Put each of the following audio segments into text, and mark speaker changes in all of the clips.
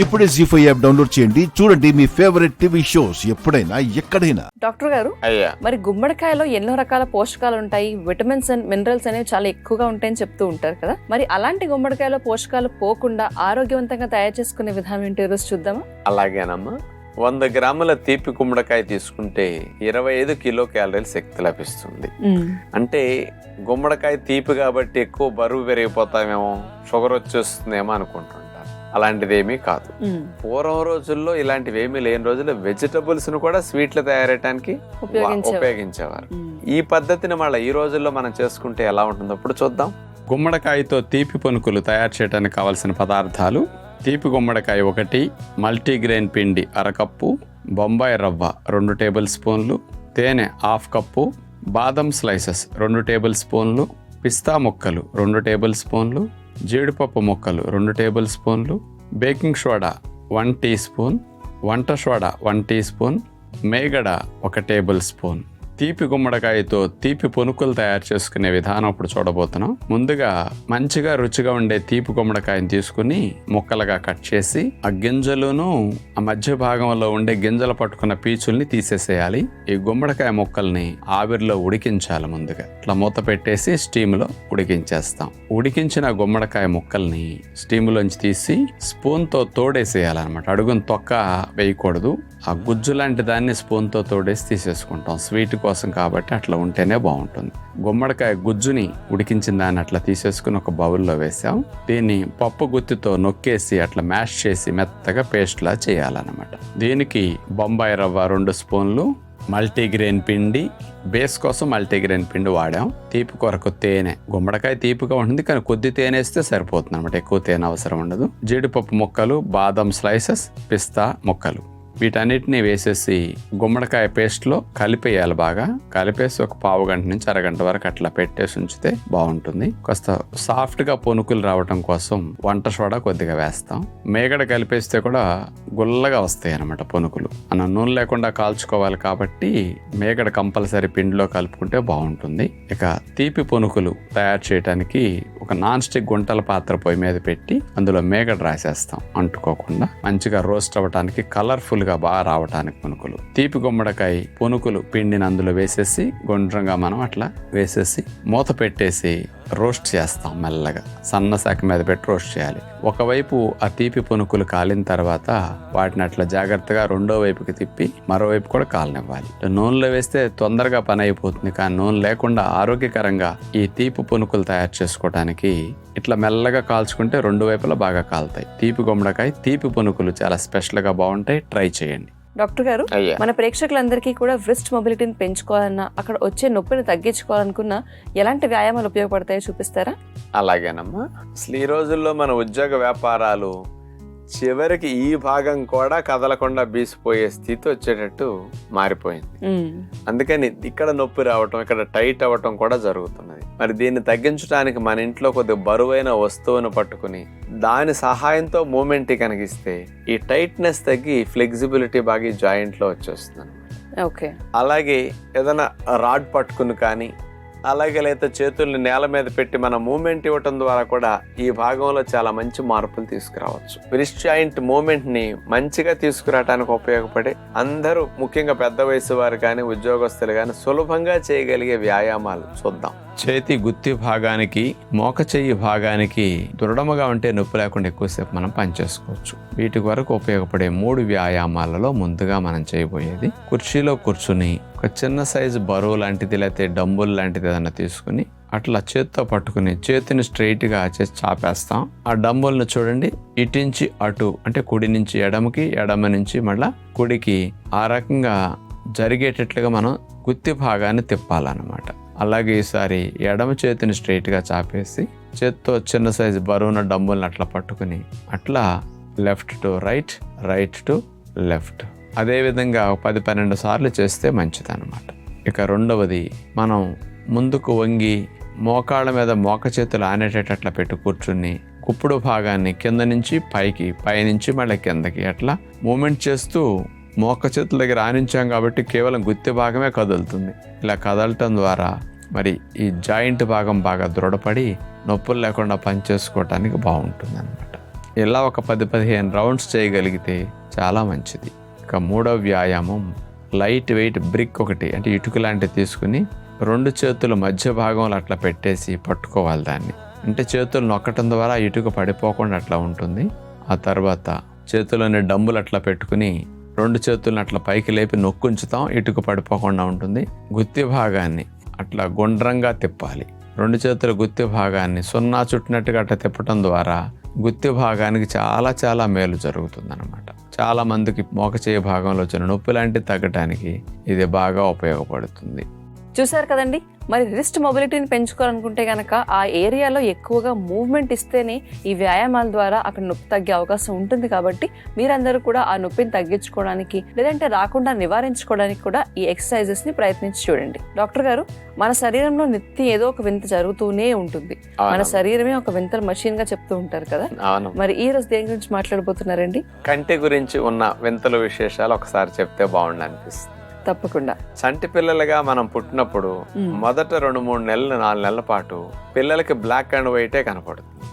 Speaker 1: ఇప్పుడే జీ5 app download చేయండి. చూడండి మీ ఫేవరెట్ టీవీ షోస్ ఎప్పుడైనా ఎక్కడైనా.
Speaker 2: డాక్టర్ గారు, మరి గుమ్మడికాయలో ఎన్నో రకాల పోషకాలు ఉంటాయి, విటమిన్స్ అండ్ మినరల్స్ అనేవి చాలా ఎక్కువగా ఉంటాయని చెప్తూ ఉంటారు కదా. మరి అలాంటి గుమ్మడికాయలో పోషకాలు పోకుండా ఆరోగ్యవంతంగా తయారు చేసుకునే విధానం ఏంటో ఈరోజు చూద్దామా?
Speaker 3: అలాగేనమ్మా. 100 గ్రాముల తీపి గుమ్మడికాయ తీసుకుంటే 25 కిలో క్యాలరీల శక్తి లభిస్తుంది. అంటే గుమ్మడికాయ తీపి కాబట్టి ఎక్కువ బరువు పెరిగిపోతామేమో, షుగర్ వచ్చేస్తుందేమో అనుకుంటుంటారు. అలాంటిదేమీ కాదు. పూర్వం రోజుల్లో ఇలాంటివేమీ లేని రోజుల్లో వెజిటబుల్స్ ను కూడా స్వీట్లు తయారయడానికి ఉపయోగించేవారు. ఈ పద్ధతిని మళ్ళీ ఈ రోజుల్లో మనం చేసుకుంటే ఎలా ఉంటుందో ఇప్పుడు చూద్దాం.
Speaker 4: గుమ్మడికాయతో తీపి పునుకులు తయారు చేయడానికి కావలసిన పదార్థాలు: తీపి గుమ్మడికాయ 1, మల్టీగ్రెయిన్ పిండి 1/2 కప్పు, బొంబాయి రవ్వ 2 టేబుల్ స్పూన్లు, తేనె 1/2 కప్పు, బాదం స్లైసెస్ 2 టేబుల్ స్పూన్లు, పిస్తా ముక్కలు 2 టేబుల్ స్పూన్లు, జీడిపప్పు ముక్కలు 2 టేబుల్ స్పూన్లు, బేకింగ్ సోడా 1 టీ స్పూన్, వంట సోడా 1 టీ స్పూన్, మేగడ 1 టేబుల్ స్పూన్. తీపి గుమ్మడికాయతో తీపి పునుకులు తయారు చేసుకునే విధానం ఇప్పుడు చూడబోతున్నాం. ముందుగా మంచిగా రుచిగా ఉండే తీపి గుమ్మడికాయని తీసుకుని ముక్కలుగా కట్ చేసి ఆ గింజలును ఆ మధ్య భాగంలో ఉండే గింజలు పట్టుకున్న పీచుల్ని తీసేసేయాలి. ఈ గుమ్మడికాయ ముక్కల్ని ఆవిరిలో ఉడికించాలి. ముందుగా ఇట్లా మూత పెట్టేసి స్టీమ్లో ఉడికించేస్తాం. ఉడికించిన గుమ్మడికాయ ముక్కల్ని స్టీమ్లోంచి తీసి స్పూన్తో తోడేసేయాలన్నమాట. అడుగును తొక్క వేయకూడదు. ఆ గుజ్జు లాంటి దాన్ని స్పూన్తో తోడేసి తీసేసుకుంటాం. స్వీట్ కోసం కాబట్టి అట్లా ఉంటేనే బాగుంటుంది. గుమ్మడికాయ గుజ్జుని ఉడికించిన దాన్ని అట్లా తీసేసుకుని ఒక బౌల్లో వేసాం. దీన్ని పప్పు గుత్తితో నొక్కేసి అట్లా మ్యాష్ చేసి మెత్తగా పేస్ట్లా చేయాలన్నమాట. దీనికి బొంబాయి రవ్వ 2 స్పూన్లు, మల్టీగ్రెయిన్ పిండి, బేస్ కోసం మల్టీగ్రెయిన్ పిండి వాడాం. తీపి కొరకు తేనె, గుమ్మడికాయ తీపిగా ఉంటుంది కానీ కొద్ది తేనె వేస్తే సరిపోతుంది అనమాట, ఎక్కువ తేనె అవసరం ఉండదు. జీడిపప్పు ముక్కలు, బాదం స్లైసెస్, పిస్తా ముక్కలు, వీటన్నిటిని వేసేసి గుమ్మడికాయ పేస్ట్లో కలిపేయాలి. బాగా కలిపేసి ఒక పావు గంట నుంచి అరగంట వరకు అట్లా పెట్టేసి ఉంచితే బాగుంటుంది. కాస్త సాఫ్ట్గా పునుకులు రావటం కోసం వంట సోడా కొద్దిగా వేస్తాం. మేగడ కలిపేస్తే కూడా గుల్లగా వస్తాయి అన్నమాట పునుకులు. మనం నూనె లేకుండా కాల్చుకోవాలి కాబట్టి మేగడ కంపల్సరీ పిండిలో కలుపుకుంటే బాగుంటుంది. ఇక తీపి పునుకులు తయారు చేయడానికి ఒక నాన్ స్టిక్ గుంటల పాత్ర పొయ్యి మీద పెట్టి అందులో మేగడ రాసేస్తాం అంటుకోకుండా, మంచిగా రోస్ట్ అవ్వటానికి, కలర్ఫుల్ గా బాగా రావటానికి పునుకులు. తీపి గుమ్మడికాయ పునుకులు పిండిని అందులో వేసేసి గుండ్రంగా మనం అట్లా వేసేసి మూత పెట్టేసి రోస్ట్ చేస్తాం. మెల్లగా సన్న శాఖ మీద పెట్టి రోస్ట్ చేయాలి. ఒకవైపు ఆ తీపి పునుకులు కాలిన తర్వాత వాటిని అట్లా జాగ్రత్తగా రెండో వైపుకి తిప్పి మరోవైపు కూడా కాలనివ్వాలి. నూనెలో వేస్తే తొందరగా పని అయిపోతుంది, కానీ నూనె లేకుండా ఆరోగ్యకరంగా ఈ తీపి పునుకులు తయారు చేసుకోవడానికి ఇట్లా మెల్లగా కాల్చుకుంటే 2 వైపులా బాగా కాలుతాయి. తీపి గుమ్మడికాయ తీపి పునుకులు చాలా స్పెషల్ గా బాగుంటాయి. ట్రై చేయండి.
Speaker 2: డాక్టర్ గారు, మన ప్రేక్షకులందరికీ కూడా వ్రిస్ట్ మొబిలిటీని పెంచుకోవాలన్నా, అక్కడ వచ్చే నొప్పిని తగ్గించుకోవాలనుకున్నా ఎలాంటి వ్యాయామాలు ఉపయోగపడతాయో చూపిస్తారా?
Speaker 3: అలాగేనమ్మా. అసలు ఈ రోజుల్లో మన ఉద్యోగ వ్యాపారాలు చివరికి ఈ భాగం కూడా కదలకుండా బీసిపోయే స్థితి వచ్చేటట్టు మారిపోయింది. అందుకని ఇక్కడ నొప్పి రావటం, ఇక్కడ టైట్ అవ్వటం కూడా జరుగుతున్నది. మరి దీన్ని తగ్గించడానికి మన ఇంట్లో కొద్దిగా బరువైన వస్తువును పట్టుకుని దాని సహాయంతో మూమెంట్ కనిగిస్తే ఈ టైట్నెస్ తగ్గి ఫ్లెక్సిబిలిటీ బాగా జాయింట్ లో వచ్చేస్తుంది. అలాగే ఏదైనా రాడ్ పట్టుకుని కానీ, అలాగే లేదా చేతుల్ని నేల మీద పెట్టి మన మూమెంట్ ఇవ్వటం ద్వారా కూడా ఈ భాగంలో చాలా మంచి మార్పులు తీసుకురావచ్చు. వ్రిస్ట్ జాయింట్ మూమెంట్ ని మంచిగా తీసుకురావడానికి ఉపయోగపడే, అందరూ ముఖ్యంగా పెద్ద వయసు వారు కానీ ఉద్యోగస్తులు కానీ సులభంగా చేయగలిగే వ్యాయామాలు చూద్దాం.
Speaker 4: చేతి గుత్తి భాగానికి, మోక చెయ్యి భాగానికి దృఢముగా ఉంటే నొప్పి లేకుండా ఎక్కువసేపు మనం పనిచేసుకోవచ్చు. వీటి వరకు ఉపయోగపడే 3 వ్యాయామాలలో ముందుగా మనం చేయబోయేది, కుర్చీలో కూర్చుని ఒక చిన్న సైజు బరువు లాంటిది లేకపోతే డంబుల్ లాంటిది ఏదైనా తీసుకుని అట్లా చేత్తో పట్టుకుని చేతిని స్ట్రైట్ గా చేసి చాపేస్తాం. ఆ డంబుల్ని చూడండి, ఇటించి అటు అంటే కుడి నుంచి ఎడమకి, ఎడమ నుంచి మళ్ళా కుడికి, ఆ రకంగా జరిగేటట్లుగా మనం గుత్తి భాగాన్ని తిప్పాలన్నమాట. అలాగే ఈసారి ఎడమ చేతిని స్ట్రైట్గా చాపేసి చేత్తో చిన్న సైజు బరువున డంబుల్ని అట్లా పట్టుకుని అట్లా left to right, right to left, అదేవిధంగా 10-12 సార్లు చేస్తే మంచిది అనమాట. ఇక రెండవది, మనం ముందుకు వంగి మోకాళ్ళ మీద మోక చేతులు ఆనేటట్లా పెట్టి కూర్చుని కుప్పుడు భాగాన్ని కింద నుంచి పైకి, పైనుంచి మళ్ళీ కిందకి అట్లా మూమెంట్ చేస్తూ మోక చేతుల దగ్గర ఆనించాం కాబట్టి కేవలం గుత్తి భాగమే కదులుతుంది. ఇలా కదలటం ద్వారా మరి ఈ జాయింట్ భాగం బాగా దృఢపడి నొప్పులు లేకుండా పనిచేసుకోవటానికి బాగుంటుంది అనమాట. ఇలా ఒక 10-15 రౌండ్స్ చేయగలిగితే చాలా మంచిది. ఇక మూడవ వ్యాయామం లైట్ వెయిట్ బ్రిక్ ఒకటి, అంటే ఇటుక లాంటివి తీసుకుని 2 చేతుల మధ్య భాగంలో అట్లా పెట్టేసి పట్టుకోవాలి దాన్ని. అంటే చేతులు నొక్కటం ద్వారా ఇటుక పడిపోకుండా అట్లా ఉంటుంది. ఆ తర్వాత చేతుల్లోని డంబులు అట్లా పెట్టుకుని 2 చేతులను అట్లా పైకి లేపి నొక్కుంచుతాం, ఇటుక పడిపోకుండా ఉంటుంది. గుత్తి భాగాన్ని అట్లా గుండ్రంగా తిప్పాలి. 2 చేతుల గుత్తి భాగాన్ని 0 చుట్టినట్టుగా అట్లా తిప్పటం ద్వారా గుత్తి భాగానికి చాలా చాలా మేలు జరుగుతుంది అనమాట. చాలా మందికి మోకచేయి భాగంలో వచ్చిన నొప్పి లాంటివి తగ్గడానికి ఇది బాగా ఉపయోగపడుతుంది.
Speaker 2: చూసారు కదండి, మరి రిస్ట్ మొబిలిటీని పెంచుకోవాలనుకుంటే కనుక ఆ ఏరియాలో ఎక్కువగా మూవ్మెంట్ ఇస్తేనే ఈ వ్యాయామాల ద్వారా అక్కడ నొప్పి తగ్గే అవకాశం ఉంటుంది. కాబట్టి మీరందరూ కూడా ఆ నొప్పిని తగ్గించుకోవడానికి లేదంటే రాకుండా నివారించుకోవడానికి కూడా ఈ ఎక్సర్సైజెస్ ని ప్రయత్నించి చూడండి. డాక్టర్ గారు, మన శరీరంలో నిత్యం ఏదో ఒక వింత జరుగుతూనే ఉంటుంది. మన శరీరమే ఒక వింతల మషిన్ గా చెప్తూ ఉంటారు కదా. మరి ఈ రోజు దేని గురించి మాట్లాడబోతున్నారండి?
Speaker 3: కంటి గురించి ఉన్న వింతల విశేషాలు ఒకసారి చెప్తే బాగుండు అనిపిస్తుంది.
Speaker 2: తప్పకుండా.
Speaker 3: చంటి పిల్లలుగా మనం పుట్టినప్పుడు మొదట 2-3 నెలలు 4 నెలల పాటు పిల్లలకి బ్లాక్ అండ్ వైటే కనపడుతుంది,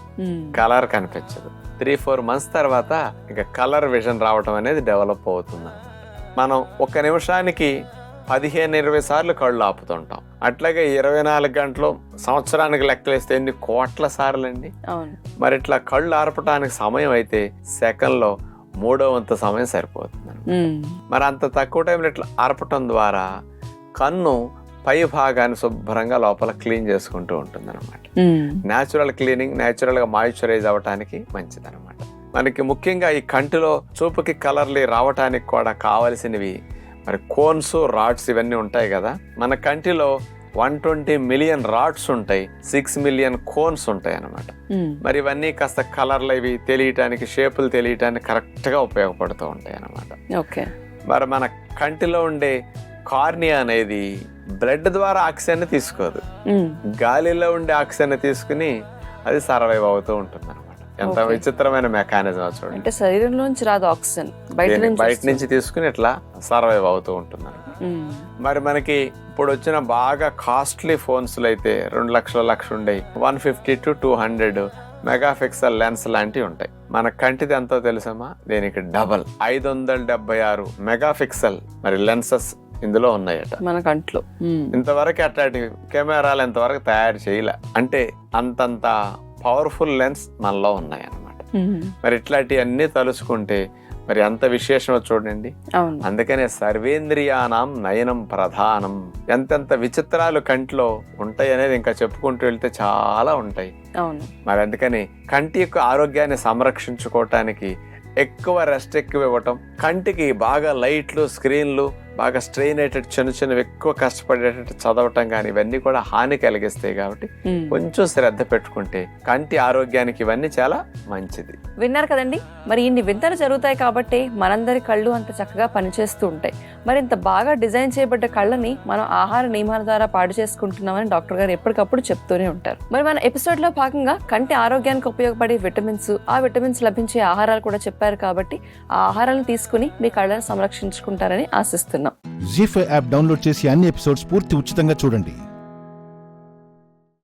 Speaker 3: కలర్ కనిపించదు. 3-4 మంత్స్ తర్వాత ఇక కలర్ విజన్ రావటం అనేది డెవలప్ అవుతుంది. మనం 1 నిమిషానికి 15-20 సార్లు కళ్ళు ఆపుతుంటాం. అట్లాగే 24 గంటలు సంవత్సరానికి లెక్కలేస్తే ఎన్ని కోట్ల సార్లు అండి. మరి ఇట్లా కళ్ళు ఆర్పటానికి సమయం అయితే సెకండ్లో 1/3 వంతు సమయం సరిపోతుంది. మరి అంత తక్కువ టైంలో ఇట్లా ఆర్పటం ద్వారా కన్ను పై భాగాన్ని శుభ్రంగా లోపల క్లీన్ చేసుకుంటూ ఉంటుంది అనమాట. న్యాచురల్ క్లీనింగ్, న్యాచురల్ గా మాయిశ్చరైజ్ అవ్వటానికి మంచిది అనమాట. మనకి ముఖ్యంగా ఈ కంటిలో చూపుకి కలర్లు రావటానికి కూడా కావలసినవి మరి కోన్స్, రాడ్స్ ఇవన్నీ ఉంటాయి కదా. మన కంటిలో 120 మిలియన్ రాడ్స్ ఉంటాయి, 6 మిలియన్ కోన్స్ ఉంటాయి అన్నమాట. మరి ఇవన్నీ కాస్త కలర్లు ఇవి తెలియటానికి, షేపులు తెలియటానికి కరెక్ట్ గా ఉపయోగపడుతూ ఉంటాయి అన్నమాట. మరి మన కంటిలో ఉండే కార్నియా అనేది బ్లడ్ ద్వారా ఆక్సిజన్ తీసుకోదు, గాలిలో ఉండే ఆక్సిజన్ తీసుకుని అది సర్వైవ్ అవుతూ ఉంటుంది అనమాట. ఎంత విచిత్రమైన మెకానిజం చూడండి.
Speaker 2: అంటే శరీరంలోంచి రాదు ఆక్సిజన్,
Speaker 3: బయట నుంచి తీసుకుని ఇట్లా సర్వైవ్ అవుతూ ఉంటుంది. మరి మనకి ఇప్పుడు వచ్చిన బాగా కాస్ట్లీ ఫోన్స్ అయితే 2 లక్షలు ఉండేవి, 150 to 200 మెగాపిక్సెల్ లెన్స్ లాంటివి ఉంటాయి. మన కంటిది ఎంతో తెలుసమ్మా, దీనికి డబల్ 576 మెగాపిక్సెల్ మరి లెన్సెస్ ఇందులో ఉన్నాయట మన కంట్లో. ఇంతవరకు అట్లాంటి కెమెరాలు ఇంతవరకు తయారు చేయలే. అంటే అంతంత పవర్ఫుల్ లెన్స్ మనలో ఉన్నాయి అన్నమాట. మరి ఇట్లాంటివన్నీ తలుచుకుంటే మరి అంత విశేషమో చూడండి. అందుకనే సర్వేంద్రియానాం నయనం ప్రధానం. ఎంతెంత విచిత్రాలు కంటిలో ఉంటాయి అనేది ఇంకా చెప్పుకుంటూ వెళ్తే చాలా ఉంటాయి. మరి అందుకని కంటి యొక్క ఆరోగ్యాన్ని సంరక్షించుకోవటానికి ఎక్కువ రెస్ట్ ఎక్కువ ఇవ్వటం, కంటికి బాగా లైట్లు, స్క్రీన్లు బాగా స్ట్రెయిన్ అయ్యేటట్టు చిన్నవి ఎక్కువ కష్టపడేటట్టు చదవటం కానీ ఇవన్నీ కూడా హాని కలిగిస్తాయి. కాబట్టి కొంచెం శ్రద్ధ పెట్టుకుంటే కంటి ఆరోగ్యానికి ఇవన్నీ చాలా మంచిది.
Speaker 2: విన్నారు కదండి, మరి ఇన్ని వింతలు జరుగుతాయి కాబట్టి మనందరి కళ్ళు అంత చక్కగా పనిచేస్తూ ఉంటాయి. మరి ఇంత బాగా డిజైన్ చేయబడ్డ కళ్ళని మనం ఆహార నియమాల ద్వారా పాడు చేసుకుంటున్నామని డాక్టర్ గారు ఎప్పటికప్పుడు చెప్తూనే ఉంటారు. మరి మన ఎపిసోడ్ లో భాగంగా కంటి ఆరోగ్యానికి ఉపయోగపడే విటమిన్స్, ఆ విటమిన్స్ లభించే ఆహారాలు కూడా చెప్పారు. కాబట్టి ఆ ఆహారాలను తీసుకుని మీ కళ్ళను సంరక్షించుకుంటారని ఆశిస్తున్నాం.
Speaker 1: జీ5 యాప్ డౌన్లోడ్ చేసి అన్ని ఎపిసోడ్స్ పూర్తి ఉచితంగా చూడండి.